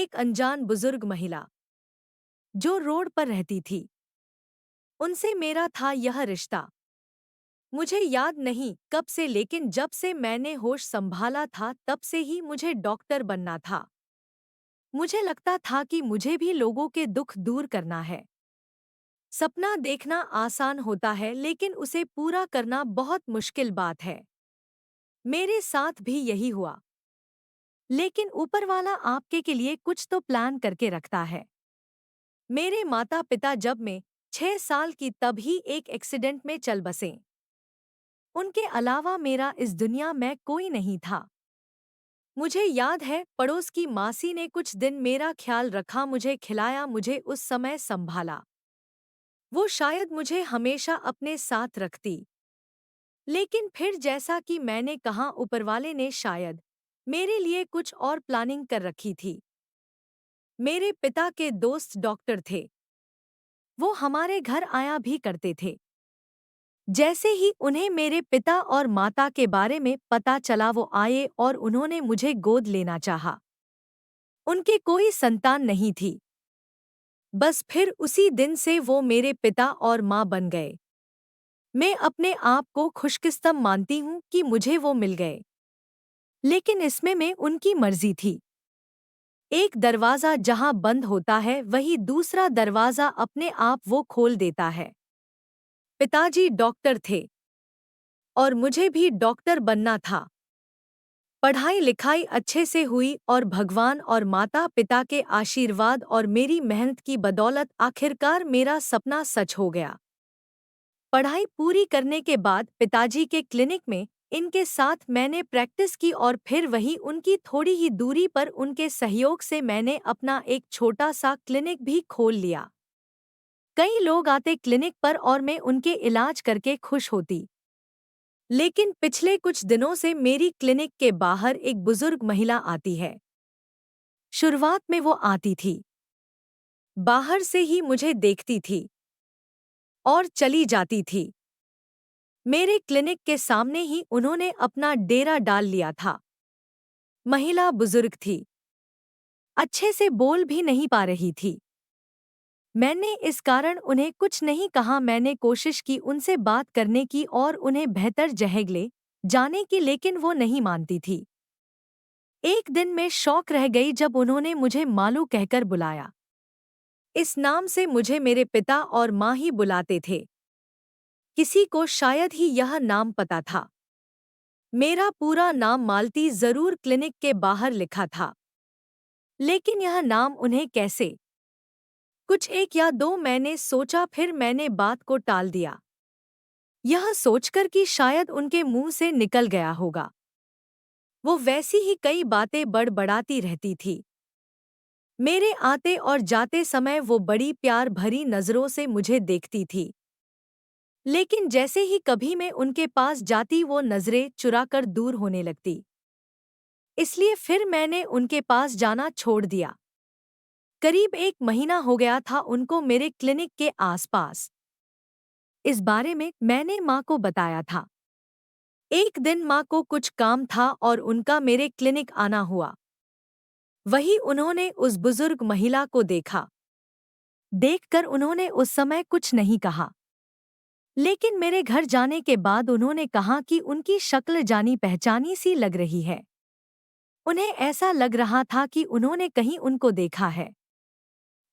एक अनजान बुजुर्ग महिला जो रोड पर रहती थी, उनसे मेरा था यह रिश्ता। मुझे याद नहीं कब से, लेकिन जब से मैंने होश संभाला था तब से ही मुझे डॉक्टर बनना था। मुझे लगता था कि मुझे भी लोगों के दुख दूर करना है। सपना देखना आसान होता है, लेकिन उसे पूरा करना बहुत मुश्किल बात है। मेरे साथ भी यही हुआ। लेकिन ऊपर वाला आपके के लिए कुछ तो प्लान करके रखता है। मेरे माता पिता जब मैं 6 साल की तब ही एक एक्सीडेंट में चल बसे। उनके अलावा मेरा इस दुनिया में कोई नहीं था। मुझे याद है, पड़ोस की मासी ने कुछ दिन मेरा ख्याल रखा, मुझे खिलाया, मुझे उस समय संभाला। वो शायद मुझे हमेशा अपने साथ रखती। लेकिन फिर जैसा कि मैंने कहा, ऊपरवाले ने शायद मेरे लिए कुछ और प्लानिंग कर रखी थी। मेरे पिता के दोस्त डॉक्टर थे। वो हमारे घर आया भी करते थे। जैसे ही उन्हें मेरे पिता और माता के बारे में पता चला, वो आए और उन्होंने मुझे गोद लेना चाहा। उनके कोई संतान नहीं थी। बस फिर उसी दिन से वो मेरे पिता और माँ बन गए। मैं अपने आप को खुशकिस्मत मानती हूँ कि मुझे वो मिल गए। लेकिन इसमें मैं उनकी मर्जी थी। एक दरवाज़ा जहाँ बंद होता है, वही दूसरा दरवाज़ा अपने आप वो खोल देता है। पिताजी डॉक्टर थे और मुझे भी डॉक्टर बनना था। पढ़ाई लिखाई अच्छे से हुई और भगवान और माता पिता के आशीर्वाद और मेरी मेहनत की बदौलत आखिरकार मेरा सपना सच हो गया। पढ़ाई पूरी करने के बाद पिताजी के क्लिनिक में इनके साथ मैंने प्रैक्टिस की और फिर वही उनकी थोड़ी ही दूरी पर उनके सहयोग से मैंने अपना एक छोटा सा क्लिनिक भी खोल लिया। कई लोग आते क्लिनिक पर और मैं उनके इलाज करके खुश होती। लेकिन पिछले कुछ दिनों से मेरी क्लिनिक के बाहर एक बुजुर्ग महिला आती है। शुरुआत में वो आती थी, बाहर से ही मुझे देखती थी और चली जाती थी। मेरे क्लिनिक के सामने ही उन्होंने अपना डेरा डाल लिया था। महिला बुजुर्ग थी, अच्छे से बोल भी नहीं पा रही थी। मैंने इस कारण उन्हें कुछ नहीं कहा। मैंने कोशिश की उनसे बात करने की और उन्हें बेहतर जगह ले जाने की, लेकिन वो नहीं मानती थी। एक दिन मैं शौक रह गई जब उन्होंने मुझे मालू कहकर बुलाया। इस नाम से मुझे मेरे पिता और माँ ही बुलाते थे। किसी को शायद ही यह नाम पता था। मेरा पूरा नाम मालती जरूर क्लिनिक के बाहर लिखा था, लेकिन यह नाम उन्हें कैसे? कुछ एक या दो मैंने सोचा, फिर मैंने बात को टाल दिया, यह सोचकर कि शायद उनके मुंह से निकल गया होगा। वो वैसी ही कई बातें बड़बड़ाती रहती थी। मेरे आते और जाते समय वो बड़ी प्यार भरी नज़रों से मुझे देखती थी। लेकिन जैसे ही कभी मैं उनके पास जाती, वो नज़रें चुराकर दूर होने लगती। इसलिए फिर मैंने उनके पास जाना छोड़ दिया। करीब 1 महीना हो गया था उनको मेरे क्लिनिक के आसपास। इस बारे में मैंने माँ को बताया था। एक दिन माँ को कुछ काम था और उनका मेरे क्लिनिक आना हुआ। वही उन्होंने उस बुजुर्ग महिला को देखा। देखकर उन्होंने उस समय कुछ नहीं कहा, लेकिन मेरे घर जाने के बाद उन्होंने कहा कि उनकी शक्ल जानी पहचानी सी लग रही है। उन्हें ऐसा लग रहा था कि उन्होंने कहीं उनको देखा है।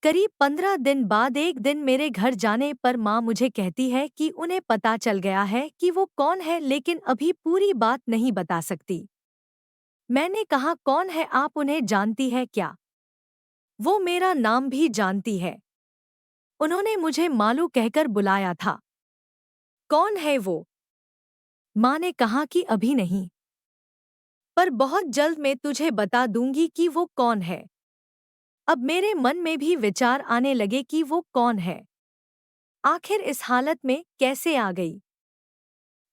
करीब 15 दिन बाद एक दिन मेरे घर जाने पर माँ मुझे कहती है कि उन्हें पता चल गया है कि वो कौन है, लेकिन अभी पूरी बात नहीं बता सकती। मैंने कहा, कौन है आप, उन्हें जानती है क्या? वो मेरा नाम भी जानती है। उन्होंने मुझे मालू कहकर बुलाया था। कौन है वो? माँ ने कहा कि अभी नहीं, पर बहुत जल्द मैं तुझे बता दूंगी कि वो कौन है। अब मेरे मन में भी विचार आने लगे कि वो कौन है, आखिर इस हालत में कैसे आ गई।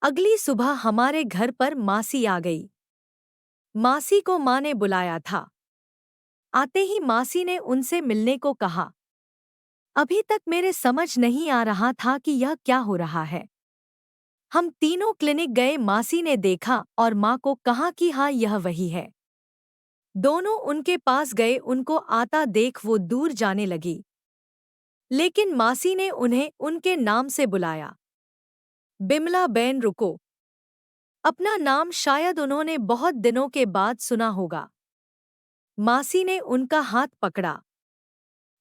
अगली सुबह हमारे घर पर मासी आ गई। मासी को माँ ने बुलाया था। आते ही मासी ने उनसे मिलने को कहा। अभी तक मेरे समझ नहीं आ रहा था कि यह क्या हो रहा है। हम तीनों क्लिनिक गए। मासी ने देखा और माँ को कहा कि हाँ, यह वही है। दोनों उनके पास गए, उनको आता देख वो दूर जाने लगी। लेकिन मासी ने उन्हें उनके नाम से बुलाया। बिमला बेन रुको। अपना नाम शायद उन्होंने बहुत दिनों के बाद सुना होगा। मासी ने उनका हाथ पकड़ा।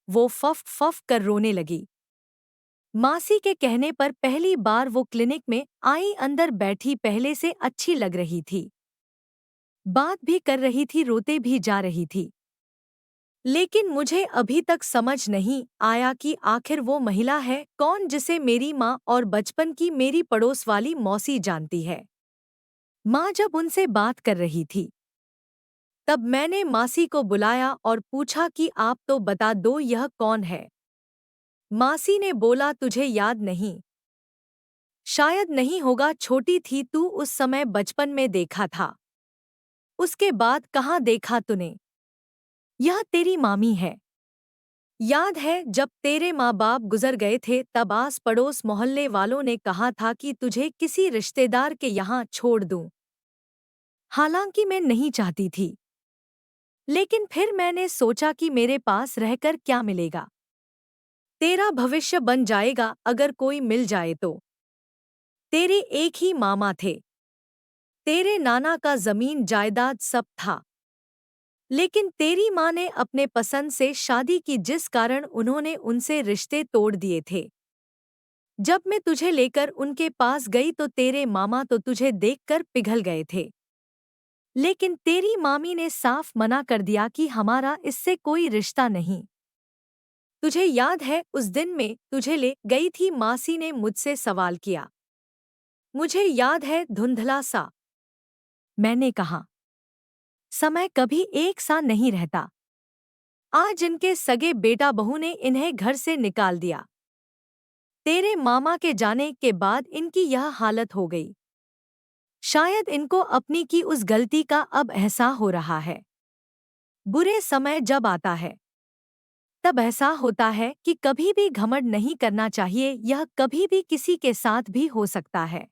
वो फफ फफ कर रोने लगी। मासी के कहने पर पहली बार वो क्लिनिक में आई, अंदर बैठी पहले से अच्छी लग रही थी। बात भी कर रही थी, रोते भी जा रही थी। लेकिन मुझे अभी तक समझ नहीं आया कि आखिर वो महिला है कौन जिसे मेरी माँ और बचपन की मेरी पड़ोस वाली मौसी जानती है। माँ जब उनसे बात कर रही थी तब मैंने मासी को बुलाया और पूछा कि आप तो बता दो यह कौन है। मासी ने बोला तुझे याद नहीं? शायद नहीं होगा, छोटी थी तू उस समय, बचपन में देखा था। उसके बाद कहाँ देखा तूने? यह तेरी मामी है। याद है जब तेरे माँ बाप गुजर गए थे तब आस पड़ोस मोहल्ले वालों ने कहा था कि तुझे किसी रिश्तेदार के यहाँ छोड़ दूं। हालांकि मैं नहीं चाहती थी, लेकिन फिर मैंने सोचा कि मेरे पास रहकर क्या मिलेगा। तेरा भविष्य बन जाएगा अगर कोई मिल जाए तो। तेरे एक ही मामा थे। तेरे नाना का जमीन जायदाद सब था। लेकिन तेरी माँ ने अपने पसंद से शादी की, जिस कारण उन्होंने उनसे रिश्ते तोड़ दिए थे। जब मैं तुझे लेकर उनके पास गई तो तेरे मामा तो तुझे देखकर पिघल गए थे। लेकिन तेरी मामी ने साफ मना कर दिया कि हमारा इससे कोई रिश्ता नहीं। तुझे याद है उस दिन मैं तुझे ले गई थी, मासी ने मुझसे सवाल किया। मुझे याद है, धुंधला सा। मैंने कहा, समय कभी एक सा नहीं रहता। आज इनके सगे बेटा बहू ने इन्हें घर से निकाल दिया। तेरे मामा के जाने के बाद इनकी यह हालत हो गई। शायद इनको अपनी की उस गलती का अब एहसास हो रहा है। बुरे समय जब आता है तब ऐसा होता है कि कभी भी घमंड नहीं करना चाहिए, यह कभी भी किसी के साथ भी हो सकता है।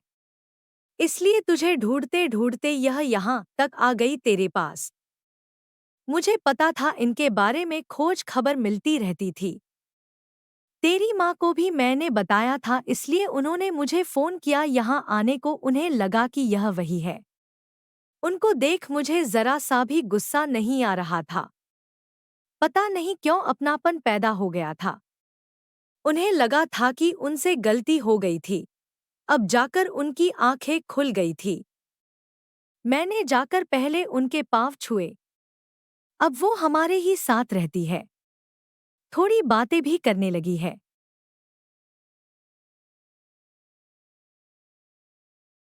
इसलिए तुझे ढूंढते ढूंढते यह यहाँ तक आ गई तेरे पास। मुझे पता था इनके बारे में खोज खबर मिलती रहती थी। तेरी माँ को भी मैंने बताया था, इसलिए उन्होंने मुझे फोन किया यहाँ आने को। उन्हें लगा कि यह वही है। उनको देख मुझे जरा सा भी गुस्सा नहीं आ रहा था। पता नहीं क्यों अपनापन पैदा हो गया था। उन्हें लगा था कि उनसे गलती हो गई थी। अब जाकर उनकी आंखें खुल गई थी। मैंने जाकर पहले उनके पाँव छुए। अब वो हमारे ही साथ रहती है। थोड़ी बातें भी करने लगी है।